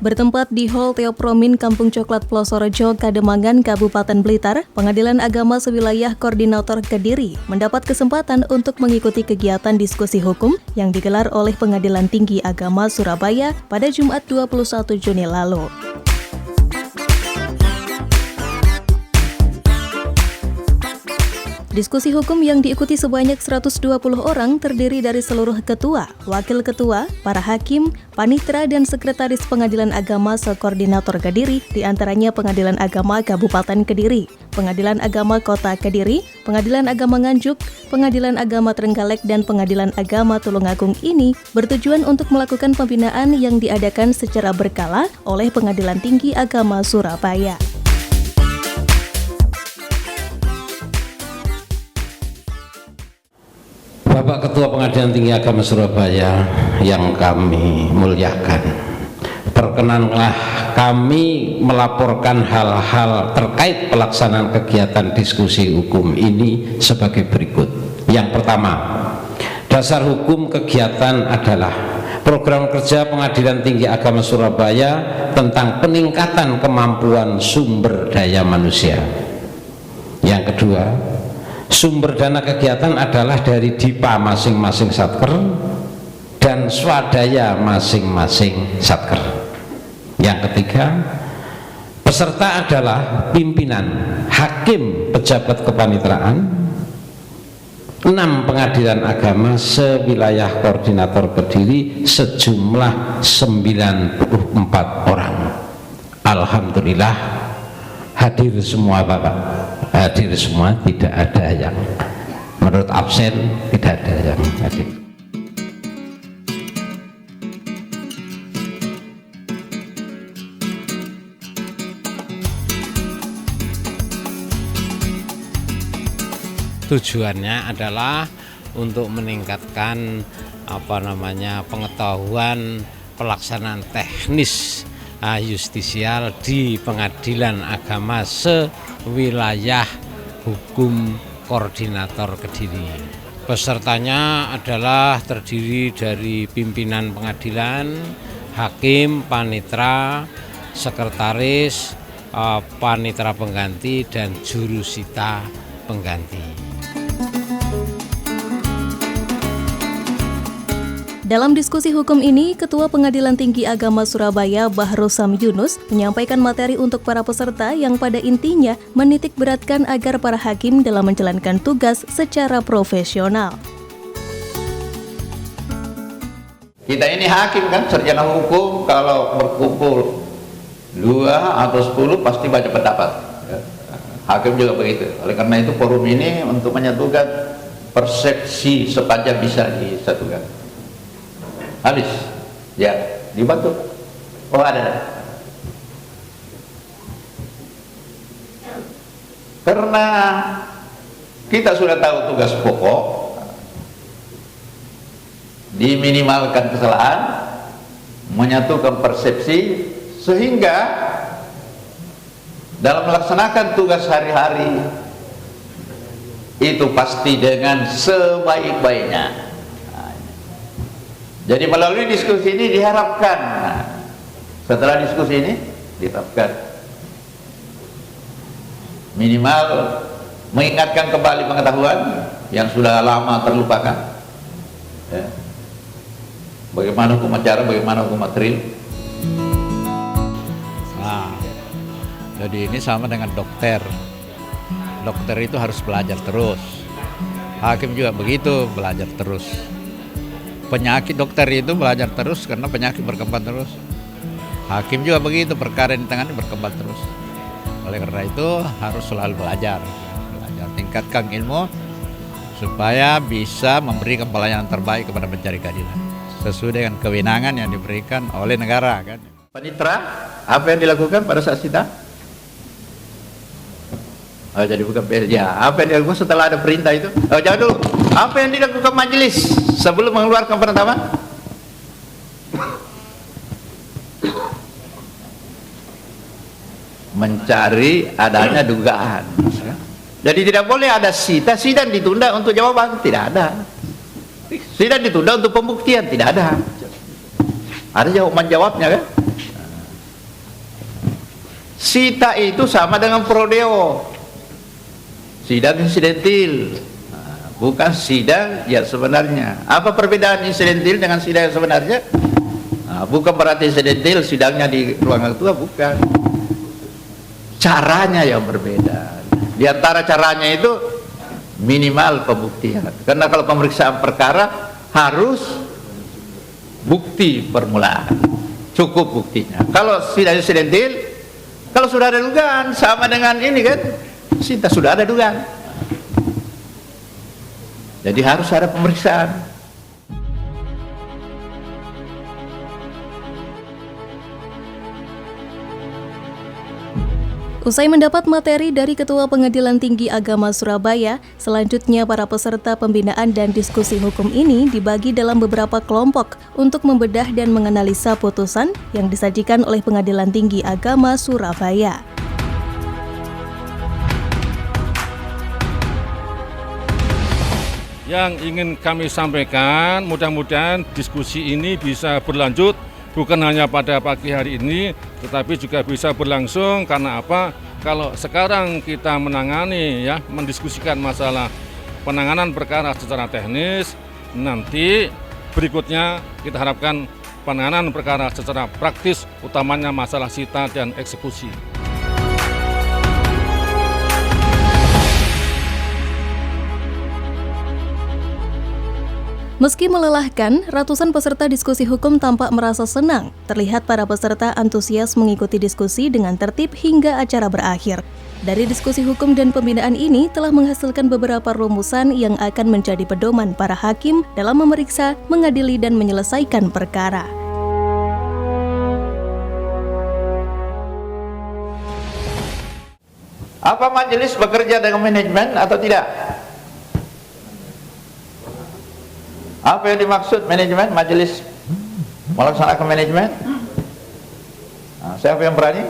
Bertempat di Hall Teopromin Kampung Coklat Plosorejo, Kademangan, Kabupaten Blitar, Pengadilan Agama Sewilayah Koordinator Kediri mendapat kesempatan untuk mengikuti kegiatan diskusi hukum yang digelar oleh Pengadilan Tinggi Agama Surabaya pada Jumat 21 Juni lalu. Diskusi hukum yang diikuti sebanyak 120 orang terdiri dari seluruh ketua, wakil ketua, para hakim, panitera, dan sekretaris Pengadilan Agama se-Koordinator Kediri, diantaranya Pengadilan Agama Kabupaten Kediri, Pengadilan Agama Kota Kediri, Pengadilan Agama Nganjuk, Pengadilan Agama Trenggalek, dan Pengadilan Agama Tulungagung ini bertujuan untuk melakukan pembinaan yang diadakan secara berkala oleh Pengadilan Tinggi Agama Surabaya. Bapak Ketua Pengadilan Tinggi Agama Surabaya yang kami muliakan, perkenanlah kami melaporkan hal-hal terkait pelaksanaan kegiatan diskusi hukum ini sebagai berikut. Yang pertama, dasar hukum kegiatan adalah program kerja Pengadilan Tinggi Agama Surabaya tentang peningkatan kemampuan sumber daya manusia. Yang kedua, sumber dana kegiatan adalah dari DIPA masing-masing satker dan swadaya masing-masing satker. Yang ketiga, peserta adalah pimpinan, hakim, pejabat kepanitraan, 6 pengadilan agama sewilayah koordinator Kediri sejumlah 94 orang. Alhamdulillah hadir semua Bapak, hadir semua, tidak ada yang menurut absen, tidak ada yang hadir. Tujuannya adalah untuk meningkatkan pengetahuan pelaksanaan teknis justisial di Pengadilan Agama sewilayah hukum koordinator Kediri. Pesertanya adalah terdiri dari pimpinan pengadilan, hakim, panitera, sekretaris, panitera pengganti, dan jurusita pengganti. Dalam diskusi hukum ini, Ketua Pengadilan Tinggi Agama Surabaya Bahrosam Yunus menyampaikan materi untuk para peserta yang pada intinya menitik beratkan agar para hakim dalam menjalankan tugas secara profesional. Kita ini hakim kan, sarjana hukum, kalau berkumpul 2 atau 10 pasti baca pendapat. Hakim juga begitu. Oleh karena itu forum ini untuk menyatukan persepsi sepanjang bisa disatukan. Habis, ya, dibantu. Oh ada. Karena kita sudah tahu tugas pokok, diminimalkan kesalahan, menyatukan persepsi, sehingga dalam melaksanakan tugas hari-hari itu pasti dengan sebaik-baiknya. Jadi melalui diskusi ini diharapkan, setelah diskusi ini ditetapkan minimal mengingatkan kembali pengetahuan yang sudah lama terlupakan, ya. Bagaimana hukum acara, bagaimana hukum material. Nah, jadi ini sama dengan dokter. Dokter itu harus belajar terus. Hakim juga begitu, belajar terus. Penyakit dokter itu belajar terus karena penyakit berkembang terus. Hakim juga begitu, perkara yang ditangani berkembang terus. Oleh karena itu harus selalu belajar, tingkatkan ilmu supaya bisa memberikan pelayanan terbaik kepada pencari keadilan sesuai dengan kewenangan yang diberikan oleh negara kan. Panitera, apa yang dilakukan pada saat sidang? Oh, jadi bukan ya, apa yang dilakukan setelah ada perintah itu? Oh, jangan dulu. Apa yang dilakukan majelis sebelum mengeluarkan penetapan? Mencari adanya dugaan. Jadi tidak boleh ada sidang ditunda untuk jawaban, tidak ada. Sidang ditunda untuk pembuktian, tidak ada. Ada jawaban jawabnya kan? Sita itu sama dengan prodeo, sidang insidentil, bukan sidang yang sebenarnya. Apa perbedaan insidentil dengan sidang yang sebenarnya? Bukan berarti insidentil sidangnya di ruangan ketua, bukan. Caranya yang berbeda. Di antara caranya itu minimal pembuktian. Karena kalau pemeriksaan perkara harus bukti permulaan, cukup buktinya. Kalau sidang insidentil, kalau sudah ada dugaan, sama dengan ini kan, Sita sudah ada dugaan. Jadi harus ada pemeriksaan. Usai mendapat materi dari Ketua Pengadilan Tinggi Agama Surabaya, selanjutnya para peserta pembinaan dan diskusi hukum ini dibagi dalam beberapa kelompok untuk membedah dan menganalisa putusan yang disajikan oleh Pengadilan Tinggi Agama Surabaya. Yang ingin kami sampaikan, mudah-mudahan diskusi ini bisa berlanjut, bukan hanya pada pagi hari ini, tetapi juga bisa berlangsung. Karena apa? Kalau sekarang kita mendiskusikan masalah penanganan perkara secara teknis, nanti berikutnya kita harapkan penanganan perkara secara praktis, utamanya masalah sita dan eksekusi. Meski melelahkan, ratusan peserta diskusi hukum tampak merasa senang. Terlihat para peserta antusias mengikuti diskusi dengan tertib hingga acara berakhir. Dari diskusi hukum dan pembinaan ini telah menghasilkan beberapa rumusan yang akan menjadi pedoman para hakim dalam memeriksa, mengadili, dan menyelesaikan perkara. Apa majelis bekerja dengan manajemen atau tidak? Apa yang dimaksud manajemen? Majelis melaksanakan manajemen? Siapa yang berani?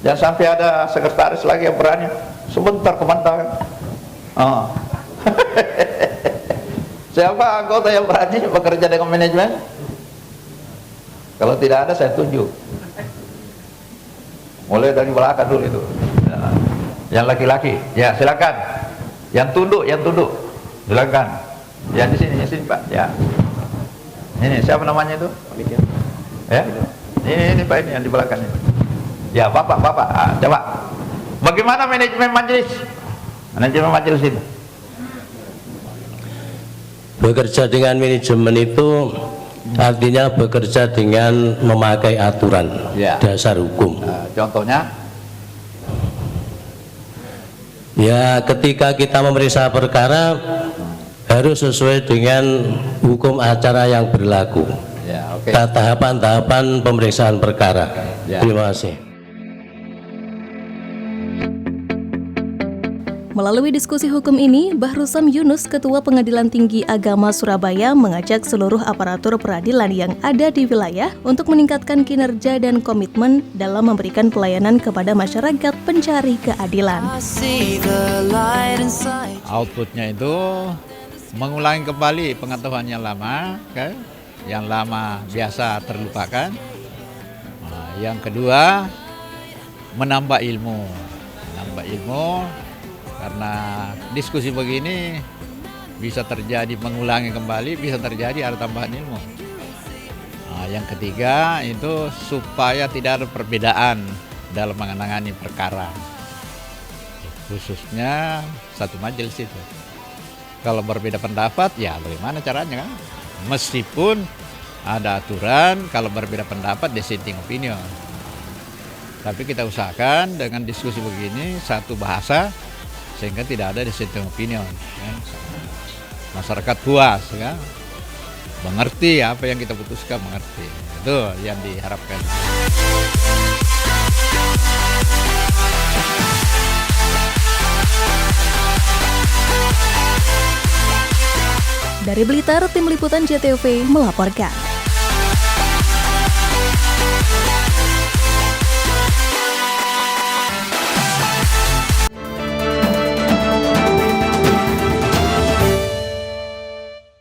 Jangan sampai ada sekretaris lagi yang berani. Sebentar komentar. Siapa anggota yang berani bekerja dengan manajemen? Kalau tidak ada, saya tunjuk. Mulai dari belakang dulu itu. Yang laki-laki, ya silakan. Yang tunduk, silakan. Ya di sini Pak. Ya. Ini siapa namanya itu? Ya. Ini Pak, ini yang di belakang ini. Ya Bapak. Coba. Bagaimana manajemen majelis? Manajemen majelis itu. Bekerja dengan manajemen itu artinya bekerja dengan memakai aturan dasar hukum. Contohnya? Ya, ketika kita memeriksa perkara harus sesuai dengan hukum acara yang berlaku. Ya, oke. Tahapan-tahapan pemeriksaan perkara. Ya. Terima kasih. Melalui diskusi hukum ini, Bahrusam Yunus, Ketua Pengadilan Tinggi Agama Surabaya, mengajak seluruh aparatur peradilan yang ada di wilayah untuk meningkatkan kinerja dan komitmen dalam memberikan pelayanan kepada masyarakat pencari keadilan. Outputnya itu mengulangi kembali pengetahuan yang lama, kan? Yang lama biasa terlupakan. Yang kedua, menambah ilmu. Karena diskusi begini bisa terjadi mengulangi kembali, bisa terjadi ada tambahan ilmu. Yang ketiga itu supaya tidak ada perbedaan dalam menangani perkara, khususnya satu majelis itu. Kalau berbeda pendapat, ya bagaimana caranya kan? Meskipun ada aturan, kalau berbeda pendapat dissenting opinion. Tapi kita usahakan dengan diskusi begini satu bahasa, sehingga tidak ada dissenting opinion. Masyarakat puas, kan? Mengerti apa yang kita putuskan, mengerti. Itu yang diharapkan. Dari Blitar, Tim Liputan JTV melaporkan.